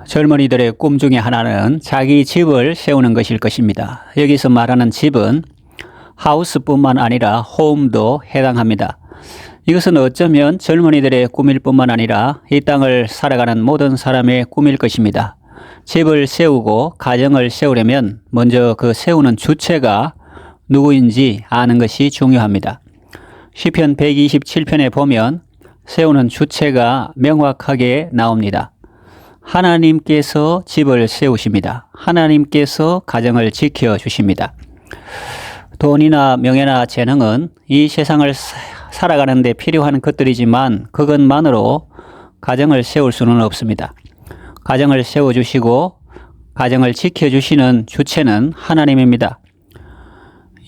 젊은이들의 꿈 중에 하나는 자기 집을 세우는 것일 것입니다. 여기서 말하는 집은 하우스뿐만 아니라 홈도 해당합니다. 이것은 어쩌면 젊은이들의 꿈일 뿐만 아니라 이 땅을 살아가는 모든 사람의 꿈일 것입니다. 집을 세우고 가정을 세우려면 먼저 그 세우는 주체가 누구인지 아는 것이 중요합니다. 시편 127편에 보면 세우는 주체가 명확하게 나옵니다. 하나님께서 집을 세우십니다. 하나님께서 가정을 지켜주십니다. 돈이나 명예나 재능은 이 세상을 살아가는 데 필요한 것들이지만 그것만으로 가정을 세울 수는 없습니다. 가정을 세워주시고 가정을 지켜주시는 주체는 하나님입니다.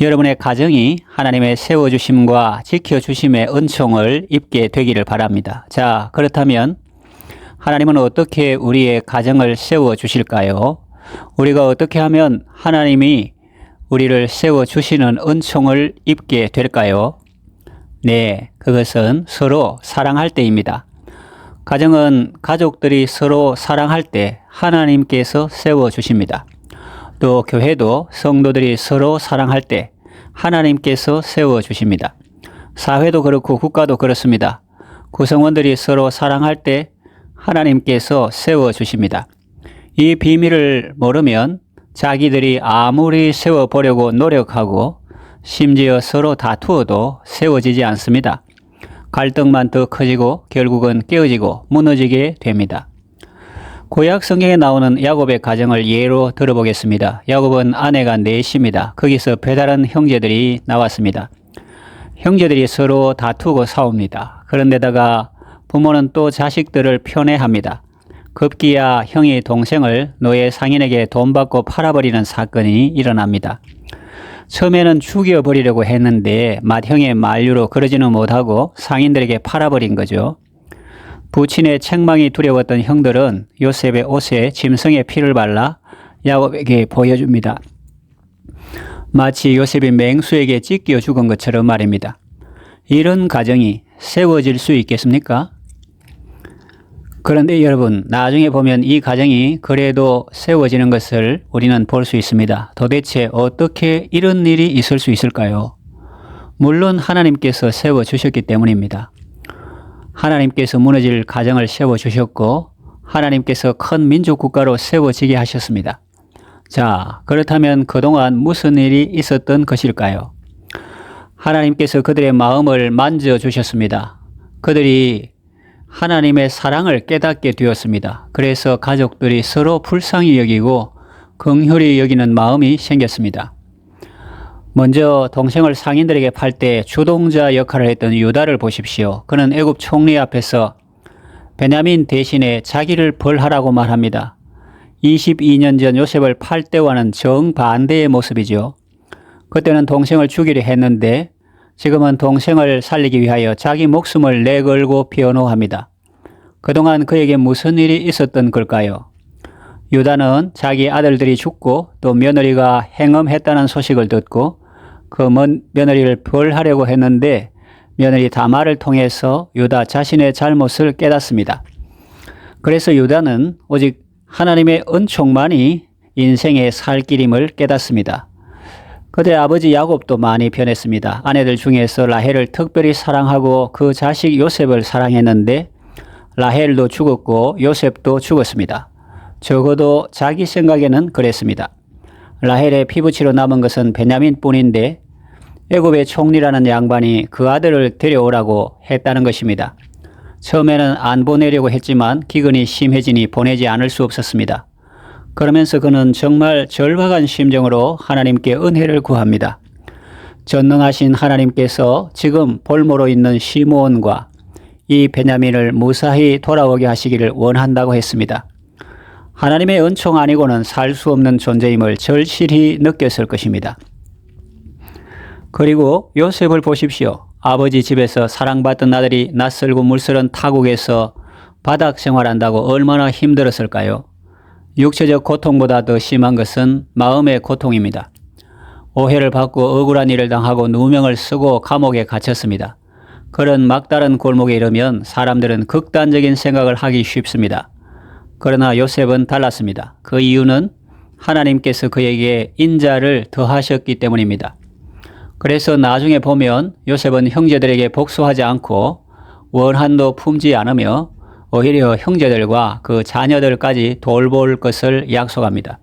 여러분의 가정이 하나님의 세워주심과 지켜주심의 은총을 입게 되기를 바랍니다. 자, 그렇다면 하나님은 어떻게 우리의 가정을 세워주실까요? 우리가 어떻게 하면 하나님이 우리를 세워주시는 은총을 입게 될까요? 네, 그것은 서로 사랑할 때입니다. 가정은 가족들이 서로 사랑할 때 하나님께서 세워주십니다. 또 교회도 성도들이 서로 사랑할 때 하나님께서 세워주십니다. 사회도 그렇고 국가도 그렇습니다. 구성원들이 서로 사랑할 때 하나님께서 세워주십니다. 이 비밀을 모르면 자기들이 아무리 세워보려고 노력하고 심지어 서로 다투어도 세워지지 않습니다. 갈등만 더 커지고 결국은 깨어지고 무너지게 됩니다. 구약 성경에 나오는 야곱의 가정을 예로 들어보겠습니다. 야곱은 아내가 넷입니다. 거기서 배다른 형제들이 나왔습니다. 형제들이 서로 다투고 싸웁니다. 그런데다가 부모는 또 자식들을 편애합니다. 급기야 형이 동생을 노예 상인에게 돈 받고 팔아버리는 사건이 일어납니다. 처음에는 죽여버리려고 했는데 맏형의 만류로 그러지는 못하고 상인들에게 팔아버린 거죠. 부친의 책망이 두려웠던 형들은 요셉의 옷에 짐승의 피를 발라 야곱에게 보여줍니다. 마치 요셉이 맹수에게 찢겨 죽은 것처럼 말입니다. 이런 가정이 세워질 수 있겠습니까? 그런데 여러분, 나중에 보면 이 가정이 그래도 세워지는 것을 우리는 볼 수 있습니다. 도대체 어떻게 이런 일이 있을 수 있을까요? 물론 하나님께서 세워주셨기 때문입니다. 하나님께서 무너질 가정을 세워주셨고 하나님께서 큰 민족국가로 세워지게 하셨습니다. 자, 그렇다면 그동안 무슨 일이 있었던 것일까요? 하나님께서 그들의 마음을 만져주셨습니다. 그들이 하나님의 사랑을 깨닫게 되었습니다. 그래서 가족들이 서로 불쌍히 여기고 긍휼히 여기는 마음이 생겼습니다. 먼저 동생을 상인들에게 팔 때 주동자 역할을 했던 유다를 보십시오. 그는 애굽 총리 앞에서 베냐민 대신에 자기를 벌하라고 말합니다. 22년 전 요셉을 팔 때와는 정반대의 모습이죠. 그때는 동생을 죽이려 했는데 지금은 동생을 살리기 위하여 자기 목숨을 내걸고 변호합니다. 그동안 그에게 무슨 일이 있었던 걸까요? 유다는 자기 아들들이 죽고 또 며느리가 행음했다는 소식을 듣고 그 며느리를 벌하려고 했는데 며느리 다말을 통해서 유다 자신의 잘못을 깨닫습니다. 그래서 유다는 오직 하나님의 은총만이 인생의 살 길임을 깨닫습니다. 그들의 아버지 야곱도 많이 변했습니다. 아내들 중에서 라헬을 특별히 사랑하고 그 자식 요셉을 사랑했는데 라헬도 죽었고 요셉도 죽었습니다. 적어도 자기 생각에는 그랬습니다. 라헬의 피부치로 남은 것은 베냐민 뿐인데 애굽의 총리라는 양반이 그 아들을 데려오라고 했다는 것입니다. 처음에는 안 보내려고 했지만 기근이 심해지니 보내지 않을 수 없었습니다. 그러면서 그는 정말 절박한 심정으로 하나님께 은혜를 구합니다. 전능하신 하나님께서 지금 볼모로 있는 시므온과 이 베냐민을 무사히 돌아오게 하시기를 원한다고 했습니다. 하나님의 은총 아니고는 살 수 없는 존재임을 절실히 느꼈을 것입니다. 그리고 요셉을 보십시오. 아버지 집에서 사랑받던 아들이 낯설고 물설은 타국에서 바닥 생활한다고 얼마나 힘들었을까요? 육체적 고통보다 더 심한 것은 마음의 고통입니다. 오해를 받고 억울한 일을 당하고 누명을 쓰고 감옥에 갇혔습니다. 그런 막다른 골목에 이르면 사람들은 극단적인 생각을 하기 쉽습니다. 그러나 요셉은 달랐습니다. 그 이유는 하나님께서 그에게 인자를 더하셨기 때문입니다. 그래서 나중에 보면 요셉은 형제들에게 복수하지 않고 원한도 품지 않으며 오히려 형제들과 그 자녀들까지 돌볼 것을 약속합니다.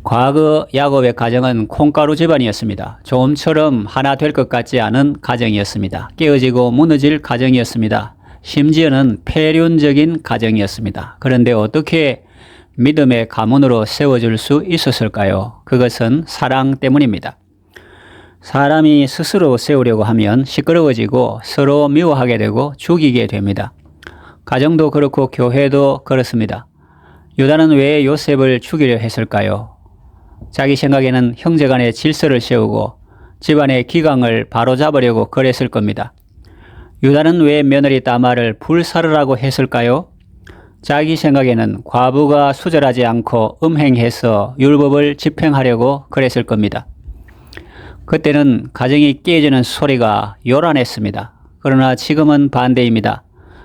과거 야곱의 가정은 콩가루 집안이었습니다. 좀처럼 하나 될 것 같지 않은 가정이었습니다. 깨어지고 무너질 가정이었습니다. 심지어는 폐륜적인 가정이었습니다. 그런데 어떻게 믿음의 가문으로 세워줄 수 있었을까요? 그것은 사랑 때문입니다. 사람이 스스로 세우려고 하면 시끄러워지고 서로 미워하게 되고 죽이게 됩니다. 가정도 그렇고 교회도 그렇습니다. 유다는 왜 요셉을 죽이려 했을까요? 자기 생각에는 형제간의 질서를 세우고 집안의 기강을 바로잡으려고 그랬을 겁니다. 유다는 왜 며느리 다말을 불사르라고 했을까요? 자기 생각에는 과부가 수절하지 않고 음행해서 율법을 집행하려고 그랬을 겁니다. 그때는 가정이 깨지는 소리가 요란했습니다. 그러나 지금은 반대입니다.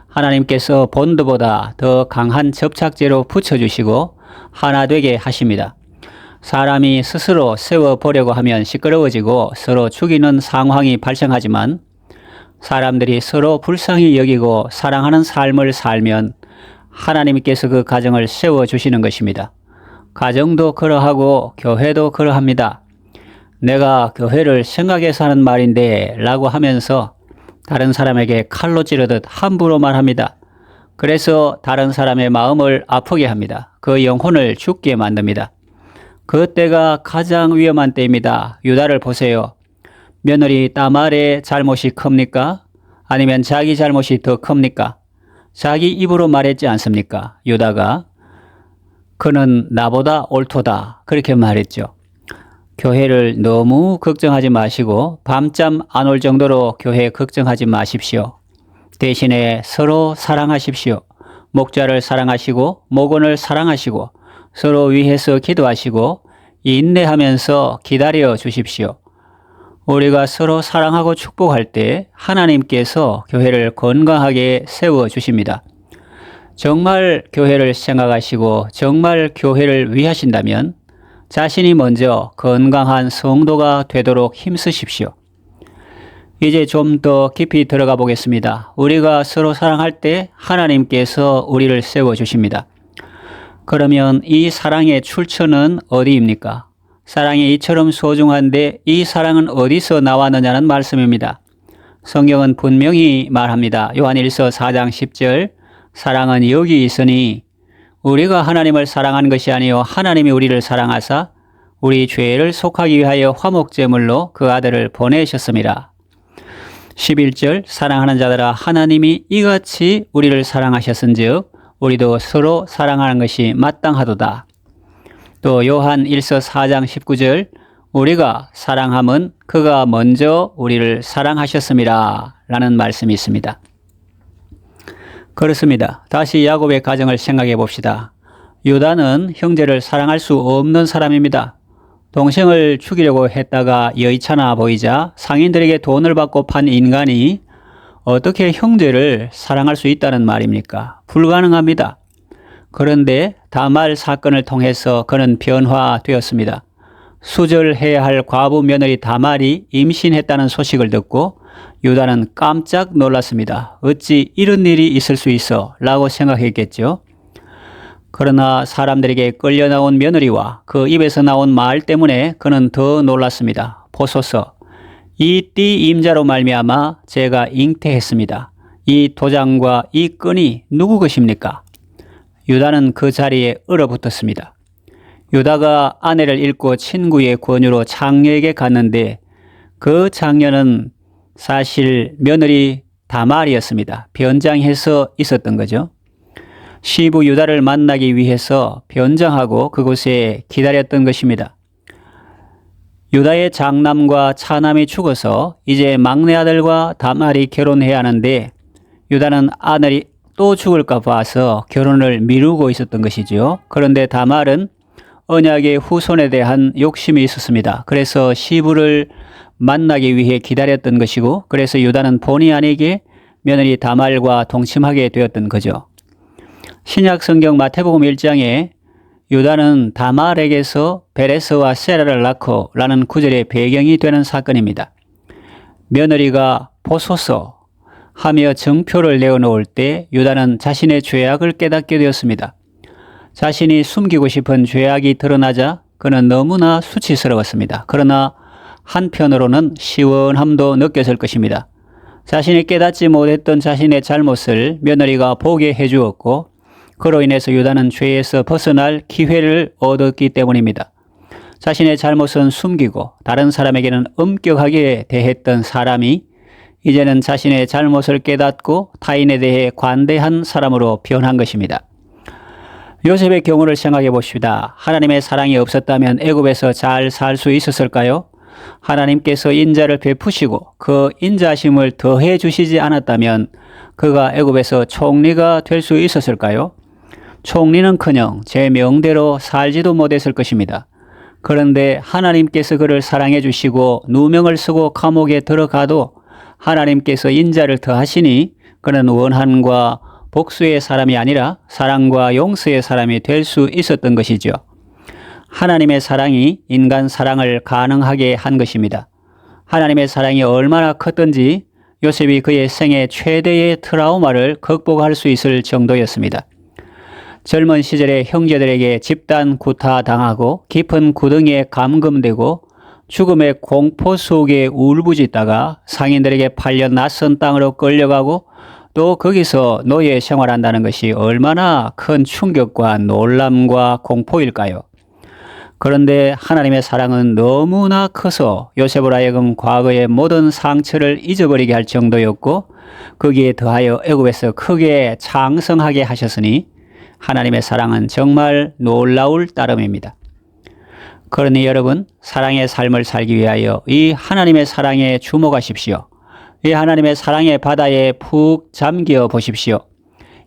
하나님께서 본드보다 더 강한 접착제로 붙여주시고 하나 되게 하십니다. 사람이 스스로 세워보려고 하면 시끄러워지고 서로 죽이는 상황이 발생하지만 사람들이 서로 불쌍히 여기고 사랑하는 삶을 살면 하나님께서 그 가정을 세워주시는 것입니다. 가정도 그러하고 교회도 그러합니다. 내가 교회를 생각해서 하는 말인데 라고 하면서 다른 사람에게 칼로 찌르듯 함부로 말합니다. 그래서 다른 사람의 마음을 아프게 합니다. 그 영혼을 죽게 만듭니다. 그때가 가장 위험한 때입니다. 유다를 보세요. 며느리 다말의 잘못이 큽니까? 아니면 자기 잘못이 더 큽니까? 자기 입으로 말했지 않습니까? 유다가 그는 나보다 옳도다 그렇게 말했죠. 교회를 너무 걱정하지 마시고 밤잠 안 올 정도로 교회 걱정하지 마십시오. 대신에 서로 사랑하십시오. 목자를 사랑하시고 목원을 사랑하시고 서로 위해서 기도하시고 인내하면서 기다려 주십시오. 우리가 서로 사랑하고 축복할 때 하나님께서 교회를 건강하게 세워주십니다. 정말 교회를 생각하시고 정말 교회를 위하신다면 자신이 먼저 건강한 성도가 되도록 힘쓰십시오. 이제 좀 더 깊이 들어가 보겠습니다. 우리가 서로 사랑할 때 하나님께서 우리를 세워주십니다. 그러면 이 사랑의 출처는 어디입니까? 사랑이 이처럼 소중한데 이 사랑은 어디서 나왔느냐는 말씀입니다. 성경은 분명히 말합니다. 요한일서 4장 10절 사랑은 여기 있으니 우리가 하나님을 사랑한 것이 아니요 하나님이 우리를 사랑하사 우리 죄를 속하기 위하여 화목제물로 그 아들을 보내셨습니다. 11절 사랑하는 자들아 하나님이 이같이 우리를 사랑하셨은즉 우리도 서로 사랑하는 것이 마땅하도다. 또 요한 1서 4장 19절 우리가 사랑함은 그가 먼저 우리를 사랑하셨습니다. 라는 말씀이 있습니다. 그렇습니다. 다시 야곱의 가정을 생각해 봅시다. 유다는 형제를 사랑할 수 없는 사람입니다. 동생을 죽이려고 했다가 여의찮아 보이자 상인들에게 돈을 받고 판 인간이 어떻게 형제를 사랑할 수 있다는 말입니까? 불가능합니다. 그런데 다말 사건을 통해서 그는 변화되었습니다. 수절해야 할 과부 며느리 다말이 임신했다는 소식을 듣고 유다는 깜짝 놀랐습니다. 어찌 이런 일이 있을 수 있어? 라고 생각했겠죠. 그러나 사람들에게 끌려 나온 며느리와 그 입에서 나온 말 때문에 그는 더 놀랐습니다. 보소서, 이 띠 임자로 말미암아 제가 잉태했습니다. 이 도장과 이 끈이 누구 것입니까? 유다는 그 자리에 얼어붙었습니다. 유다가 아내를 잃고 친구의 권유로 장녀에게 갔는데 그 장녀는 사실 며느리 다말이었습니다. 변장해서 있었던 거죠. 시부 유다를 만나기 위해서 변장하고 그곳에 기다렸던 것입니다. 유다의 장남과 차남이 죽어서 이제 막내 아들과 다말이 결혼해야 하는데 유다는 아들이 또 죽을까 봐서 결혼을 미루고 있었던 것이죠. 그런데 다말은 언약의 후손에 대한 욕심이 있었습니다. 그래서 시부를 만나기 위해 기다렸던 것이고 그래서 유다는 본의 아니게 며느리 다말과 동침하게 되었던 거죠. 신약 성경 마태복음 1장에 유다는 다말에게서 베레스와 세라를 낳고 라는 구절의 배경이 되는 사건입니다. 며느리가 보소서 하며 증표를 내어놓을 때 유다는 자신의 죄악을 깨닫게 되었습니다. 자신이 숨기고 싶은 죄악이 드러나자 그는 너무나 수치스러웠습니다. 그러나 한편으로는 시원함도 느꼈을 것입니다. 자신이 깨닫지 못했던 자신의 잘못을 며느리가 보게 해주었고 그로 인해서 유다는 죄에서 벗어날 기회를 얻었기 때문입니다. 자신의 잘못은 숨기고 다른 사람에게는 엄격하게 대했던 사람이 이제는 자신의 잘못을 깨닫고 타인에 대해 관대한 사람으로 변한 것입니다. 요셉의 경우를 생각해 봅시다. 하나님의 사랑이 없었다면 애굽에서 잘 살 수 있었을까요? 하나님께서 인자를 베푸시고 그 인자심을 더해 주시지 않았다면 그가 애굽에서 총리가 될 수 있었을까요? 총리는커녕 제 명대로 살지도 못했을 것입니다. 그런데 하나님께서 그를 사랑해 주시고 누명을 쓰고 감옥에 들어가도 하나님께서 인자를 더하시니 그는 원한과 복수의 사람이 아니라 사랑과 용서의 사람이 될 수 있었던 것이죠. 하나님의 사랑이 인간 사랑을 가능하게 한 것입니다. 하나님의 사랑이 얼마나 컸던지 요셉이 그의 생애 최대의 트라우마를 극복할 수 있을 정도였습니다. 젊은 시절에 형제들에게 집단 구타당하고 깊은 구덩이에 감금되고 죽음의 공포 속에 울부짖다가 상인들에게 팔려 낯선 땅으로 끌려가고 또 거기서 노예 생활한다는 것이 얼마나 큰 충격과 놀람과 공포일까요? 그런데 하나님의 사랑은 너무나 커서 요셉으로 하여금 과거의 모든 상처를 잊어버리게 할 정도였고 거기에 더하여 애굽에서 크게 장성하게 하셨으니 하나님의 사랑은 정말 놀라울 따름입니다. 그러니 여러분, 사랑의 삶을 살기 위하여 이 하나님의 사랑에 주목하십시오. 이 하나님의 사랑의 바다에 푹 잠겨 보십시오.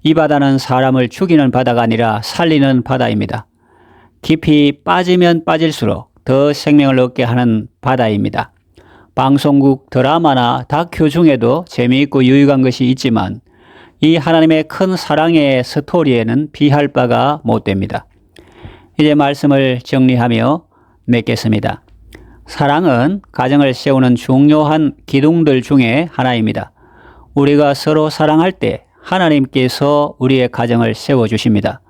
이 바다는 사람을 죽이는 바다가 아니라 살리는 바다입니다. 깊이 빠지면 빠질수록 더 생명을 얻게 하는 바다입니다. 방송국 드라마나 다큐 중에도 재미있고 유익한 것이 있지만 이 하나님의 큰 사랑의 스토리에는 비할 바가 못 됩니다. 이제 말씀을 정리하며 맺겠습니다. 사랑은 가정을 세우는 중요한 기둥들 중에 하나입니다. 우리가 서로 사랑할 때 하나님께서 우리의 가정을 세워주십니다.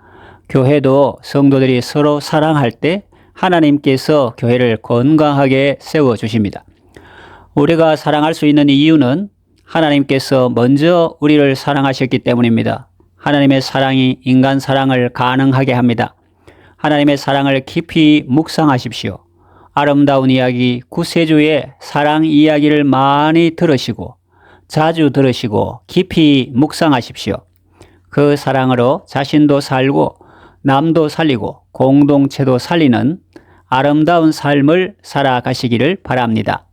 교회도 성도들이 서로 사랑할 때 하나님께서 교회를 건강하게 세워주십니다. 우리가 사랑할 수 있는 이유는 하나님께서 먼저 우리를 사랑하셨기 때문입니다. 하나님의 사랑이 인간 사랑을 가능하게 합니다. 하나님의 사랑을 깊이 묵상하십시오. 아름다운 이야기 구세주의 사랑 이야기를 많이 들으시고 자주 들으시고 깊이 묵상하십시오. 그 사랑으로 자신도 살고 남도 살리고 공동체도 살리는 아름다운 삶을 살아가시기를 바랍니다.